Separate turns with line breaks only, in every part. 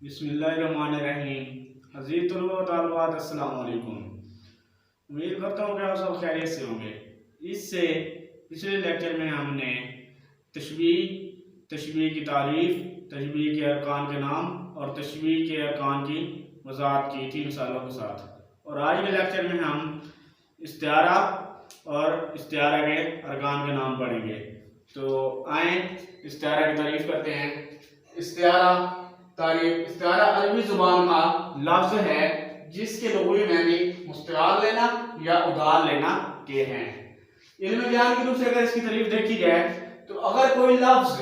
بسم اللہ الرحمن الرحیم۔ عزیز طلباء و طالبات، السلام علیکم۔ امید کرتا ہوں کہ آپ سب خیریت سے ہوں گے۔ اس سے پچھلے لیکچر میں ہم نے تشبیہ کی تعریف، تشبیہ کے ارکان کے نام اور تشبیہ کے ارکان کی وضاحت کی تھی مثالوں کے ساتھ، اور آج کے لیکچر میں ہم استعارہ اور استعارہ کے ارکان کے نام پڑھیں گے۔ تو آئیں استعارہ کی تعریف کرتے ہیں۔ استعارہ عربی زبان کا لفظ ہے جس کے لغوی معنی مستعار لینا یا ادھار لینا کے ہیں۔ علم بیان کی روح سے اگر اس کی تعریف دیکھی جائے تو اگر کوئی لفظ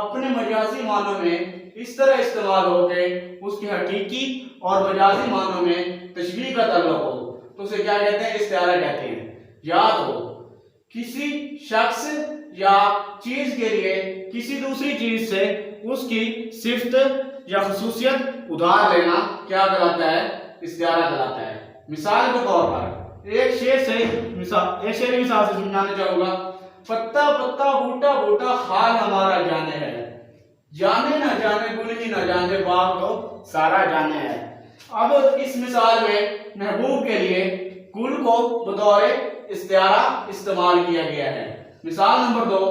اپنے مجازی معنوں میں اس طرح استعمال ہو کہ اس کی حقیقی اور مجازی معنوں میں تشبیہ کا تعلق ہو تو اسے کیا کہتے ہیں؟ استعارہ کہتے ہیں۔ یاد ہو، کسی شخص یا چیز کے لیے کسی دوسری چیز سے اس کی صفت یا خصوصیت ادھار لینا کیا کہلاتا ہے؟ استعارہ کہلاتا ہے۔ مثال کے طور پر ایک شعری مثال سے سمجھانا چاہوں گا۔ پتا پتا بوٹا بوٹا حال ہمارا جانے ہے، جانے نہ جانے گل ہی نہ جانے باغ تو سارا جانے ہے۔ اب اس مثال میں محبوب کے لیے گل کو بطور استعارہ استعمال کیا گیا ہے۔ مثال نمبر 2،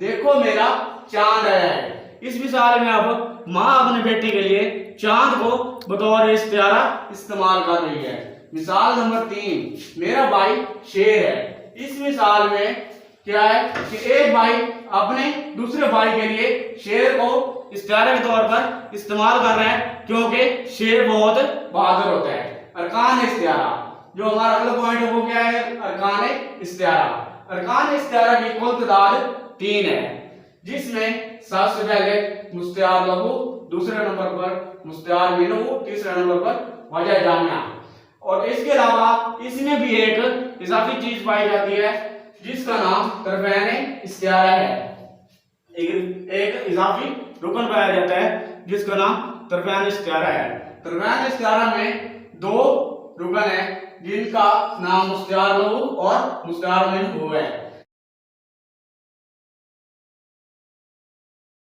دیکھو میرا چاند آیا ہے۔ اس مثال میں اب ماں اپنے بیٹی کے لیے چاند کو بطور استعارہ استعمال کر رہی ہے۔ مثال نمبر 3، میرا بھائی شیر ہے۔ اس مثال میں کیا ہے کہ ایک بھائی اپنے دوسرے بھائی کے لیے شیر کو استعارے کے طور پر استعمال کر رہا ہے کیونکہ شیر بہت بہادر ہوتا ہے۔ ارکان استعارہ، جو ہمارا اگلا پوائنٹ ہے وہ کیا ہے؟ ارکان استعارہ۔ ارکان استعارہ کی کل تعداد 3 ہے، جس میں سب سے پہلے مستعار لہو، دوسرے نمبر پر مستعار منہو، تیسرے نمبر پر وجہ جامعہ۔ اور اس کے علاوہ اس میں بھی ایک اضافی چیز پائی جاتی ہے جس کا نام طرفین استعارہ ہے۔ ایک اضافی رکن پایا جاتا ہے جس کا نام طرفین استعارہ ہے۔ طرفین استعارہ میں 2 رکن ہیں جن کا نام مستعار لہو اور مستعار منہو ہے۔